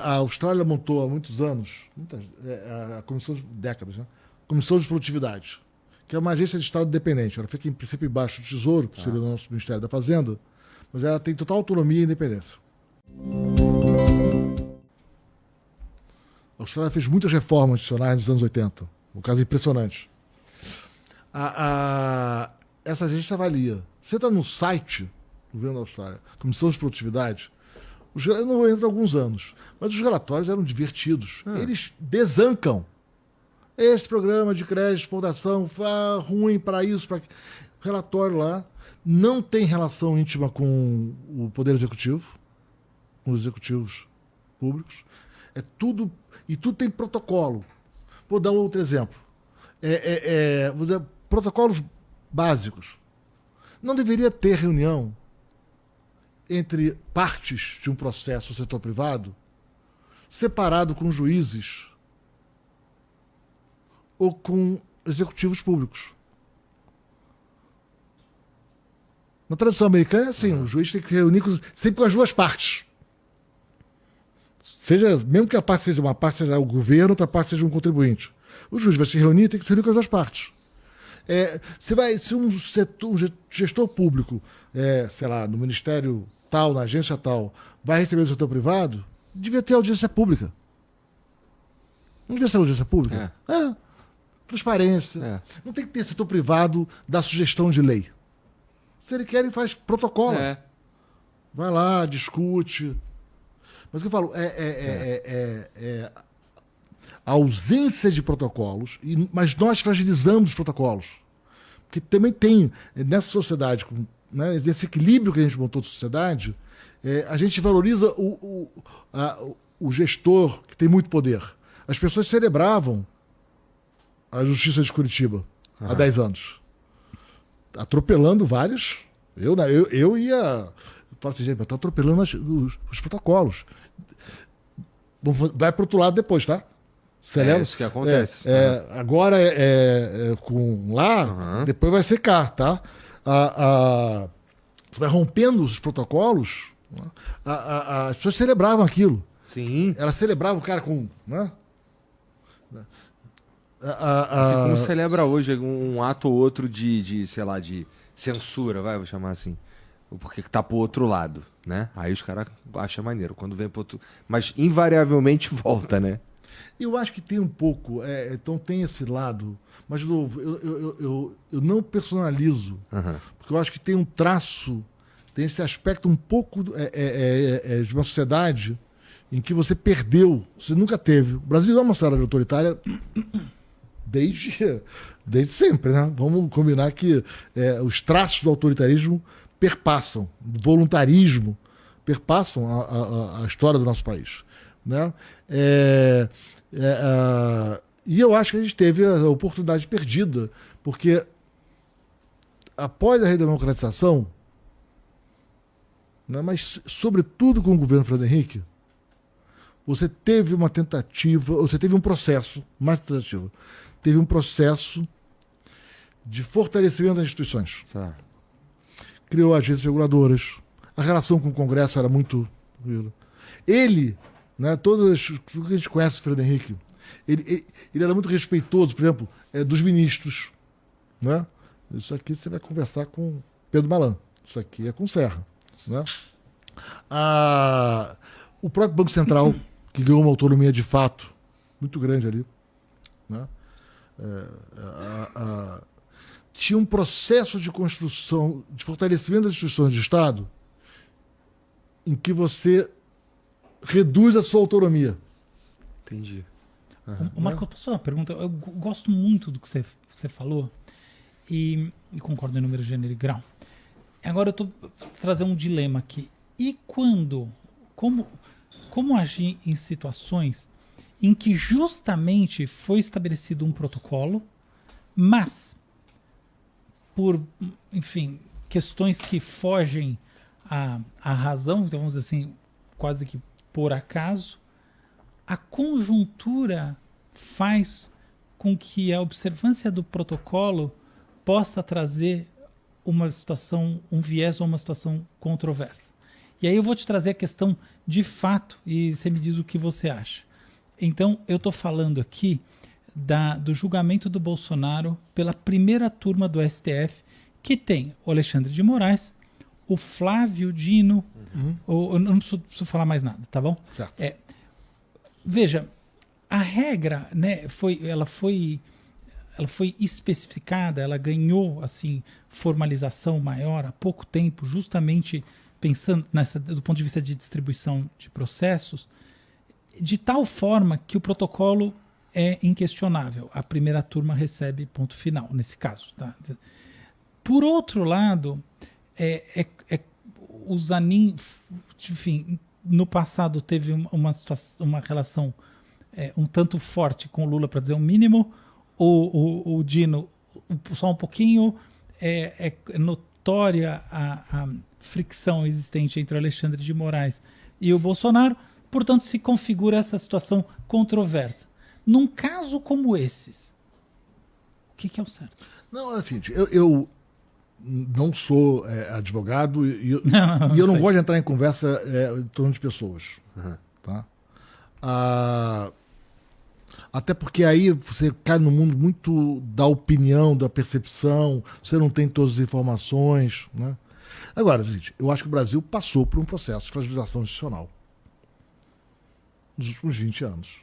A Austrália montou há muitos anos, a comissão de décadas, né? Comissão de Produtividade, que é uma agência de Estado independente. Ela fica, em princípio, embaixo do Tesouro, que seria o nosso Ministério da Fazenda, mas ela tem total autonomia e independência. A Austrália fez muitas reformas institucionais nos anos 80. Um caso impressionante. Essa agência avalia. Você está no site do governo da Austrália, Comissão de Produtividade, eu não entro há alguns anos, mas os relatórios eram divertidos. Eles desancam. Esse programa de crédito, fundação, ruim para isso, para relatório lá. Não tem relação íntima com o Poder Executivo, com os executivos públicos. É tudo. E tudo tem protocolo. Vou dar um outro exemplo. Vou dar protocolos básicos. Não deveria ter reunião entre partes de um processo do setor privado separado com juízes ou com executivos públicos. Na tradição americana é assim, o juiz tem que se reunir sempre com as duas partes. Mesmo que a parte seja uma parte, seja o governo, outra parte seja um contribuinte. O juiz vai se reunir e tem que se reunir com as duas partes. Se um gestor público, sei lá, no ministério tal, na agência tal, vai receber do setor privado, devia ter audiência pública. Não devia ser audiência pública? Transparência. Não tem que ter setor privado da sugestão de lei. Se ele quer, ele faz protocolo. Vai lá, discute. Mas o que eu falo a ausência de protocolos, mas nós fragilizamos os protocolos. Porque também tem, nessa sociedade, né, esse equilíbrio que a gente montou de sociedade, a gente valoriza o gestor que tem muito poder. As pessoas celebravam a Justiça de Curitiba há 10 anos. Atropelando vários. Eu ia... Fala assim, gente, está atropelando os protocolos. Vai para o outro lado depois, tá? É isso que acontece. Agora com lá, depois vai ser cá, tá? Você vai rompendo os protocolos, as pessoas celebravam aquilo. Sim. Elas celebravam o cara com... Né? Assim como celebra hoje um ato ou outro sei lá, de censura, vou chamar assim. Porque tá pro outro lado, né? Aí os caras acham maneiro. Quando vem pro outro... Mas invariavelmente volta, né? Eu acho que tem um pouco, então tem esse lado, mas de novo, eu não personalizo, porque eu acho que tem um traço, tem esse aspecto um pouco de uma sociedade em que você perdeu, você nunca teve. O Brasil é uma sociedade autoritária desde sempre, né? Vamos combinar que os traços do autoritarismo perpassam, do voluntarismo, perpassam a história do nosso país, né? E eu acho que a gente teve a oportunidade perdida, porque após a redemocratização, né, mas sobretudo com o governo Fernando Henrique, você teve uma tentativa, você teve um processo, mais tentativa, teve um processo de fortalecimento das instituições. Criou agências reguladoras, a relação com o Congresso era muito... Ele... Né, tudo que a gente conhece do Fernando Henrique, ele era muito respeitoso, por exemplo, dos ministros. Né? Isso aqui você vai conversar com Pedro Malan. Isso aqui é com Serra. Né? O próprio Banco Central, que ganhou uma autonomia de fato muito grande ali. Né? Tinha um processo de construção, de fortalecimento das instituições de Estado, em que você reduz a sua autonomia. Entendi. Marco, eu posso fazer uma pergunta? Eu gosto muito do que você falou e concordo em número, gênero e grau. Agora eu estou trazendo um dilema aqui. E quando? Como agir em situações em que justamente foi estabelecido um protocolo, mas por, enfim, questões que fogem à razão, então vamos dizer assim, quase que por acaso, a conjuntura faz com que a observância do protocolo possa trazer uma situação, um viés ou uma situação controversa. E aí eu vou te trazer a questão de fato e você me diz o que você acha. Então, eu estou falando aqui do julgamento do Bolsonaro pela primeira turma do STF, que tem o Alexandre de Moraes, o Flávio Dino, eu não preciso falar mais nada, tá bom? Certo. Veja, a regra, né, ela foi especificada, ela ganhou assim formalização maior há pouco tempo, justamente pensando do ponto de vista de distribuição de processos, de tal forma que o protocolo é inquestionável. A primeira turma recebe ponto final, nesse caso. Tá? Por outro lado, o Zanin, enfim, no passado teve uma relação um tanto forte com o Lula, para dizer o mínimo. O Dino, só um pouquinho, é notória a fricção existente entre o Alexandre de Moraes e o Bolsonaro, portanto se configura essa situação controversa. Num caso como esses, o que é o certo? Não, é o seguinte, eu não sou advogado e eu não gosto de entrar em conversa em torno de pessoas. Tá? Até porque aí você cai no mundo muito da opinião, da percepção, você não tem todas as informações. Né? Agora, gente, eu acho que o Brasil passou por um processo de fragilização institucional nos últimos 20 anos.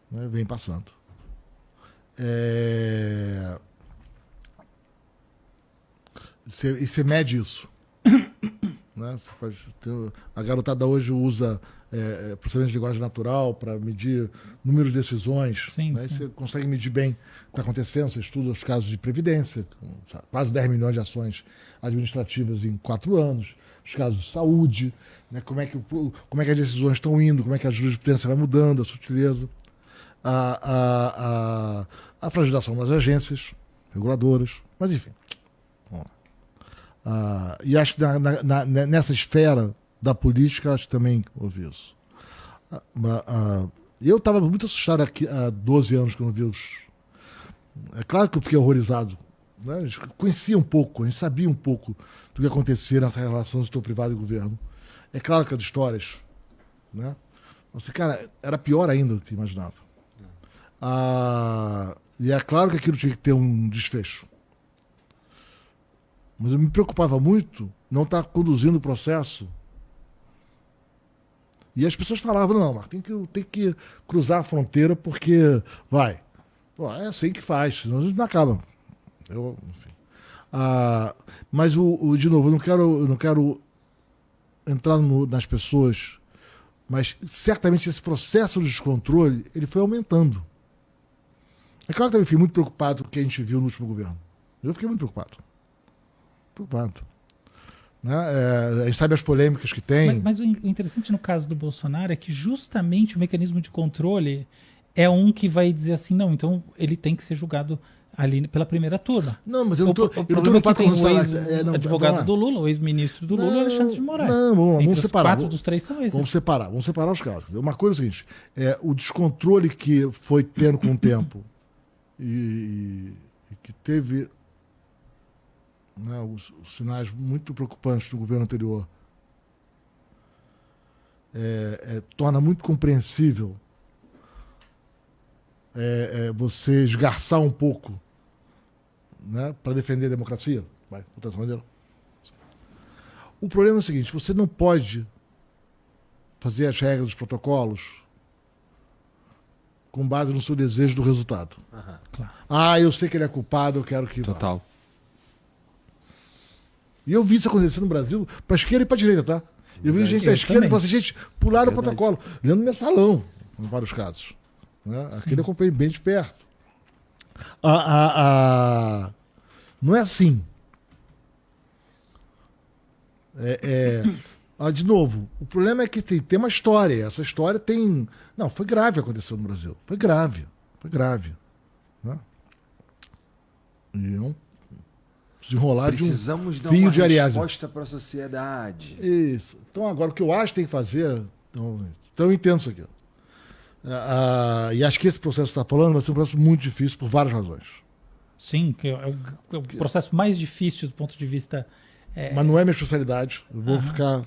Né? Vem passando. E você mede isso. Né? Você pode ter, a garotada hoje usa procedimento de linguagem natural para medir número de decisões. Sim, né? sim. Você consegue medir bem o que está acontecendo. Você estuda os casos de previdência, quase 10 milhões de ações administrativas em 4 anos, os casos de saúde, né? Como é que as decisões estão indo, como é que a jurisprudência vai mudando, a sutileza, a fragilização das agências reguladoras, mas enfim. E acho que nessa esfera da política, acho que também houve isso. Eu estava muito assustado aqui há 12 anos quando vi os... É claro que eu fiquei horrorizado. Né? A gente conhecia um pouco, a gente sabia um pouco do que acontecia nessa relação do setor privado e governo. É claro que as histórias... Né? Assim, cara, era pior ainda do que imaginava. E é claro que aquilo tinha que ter um desfecho. Mas eu me preocupava muito não estar conduzindo o processo. E as pessoas falavam, não, mas tem que cruzar a fronteira porque vai. Pô, é assim que faz, senão a gente não acaba. Enfim. Mas, de novo, eu não quero entrar nas pessoas, mas certamente esse processo de descontrole ele foi aumentando. É claro que eu fiquei muito preocupado com o que a gente viu no último governo. Eu fiquei muito preocupado. Né? A gente sabe as polêmicas que tem. Mas o interessante no caso do Bolsonaro é que justamente o mecanismo de controle é um que vai dizer assim, não, então ele tem que ser julgado ali pela primeira turma. Não, mas eu não estou no papo tem o ex-advogado do Lula, o ex-ministro do Lula, Alexandre de Moraes. Não, vamos separar. 4 dos 3 são esses. Vamos separar os casos. Uma coisa é o seguinte, o descontrole que foi tendo com o tempo e que teve... Né, os sinais muito preocupantes do governo anterior torna muito compreensível você esgarçar um pouco, né, para defender a democracia. O problema é o seguinte, você não pode fazer as regras, os protocolos com base no seu desejo do resultado. Claro. Eu sei que ele é culpado, eu quero que Total. E eu vi isso acontecer no Brasil, para esquerda e para direita, tá? Eu vi gente da esquerda e falei assim, gente, pularam o protocolo. Dentro do mensalão, em vários casos. Né? Aquele eu acompanhei bem de perto. Não é assim. De novo, o problema é que tem uma história. Essa história tem... Não, foi grave acontecer no Brasil. Foi grave. Né? E não... desenrolar precisamos de um fio de Ariadne. Resposta para a sociedade. Isso. Então, agora, o que eu acho que tem que fazer... Então eu entendo isso aqui. E acho que esse processo que você está falando vai ser um processo muito difícil por várias razões. Sim, que é o processo mais difícil do ponto de vista Mas não é minha especialidade. Eu vou ficar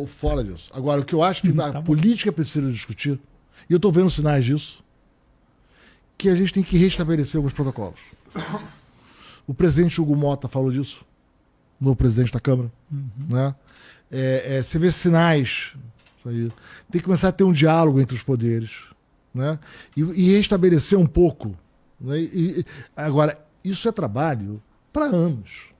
fora disso. Agora, o que eu acho que a política precisa discutir, e eu estou vendo sinais disso, que a gente tem que restabelecer alguns protocolos. O presidente Hugo Mota falou disso, no presidente da Câmara. Né? Você vê sinais. Isso aí. Tem que começar a ter um diálogo entre os poderes. Né? E restabelecer um pouco. Né? Agora, isso é trabalho para anos.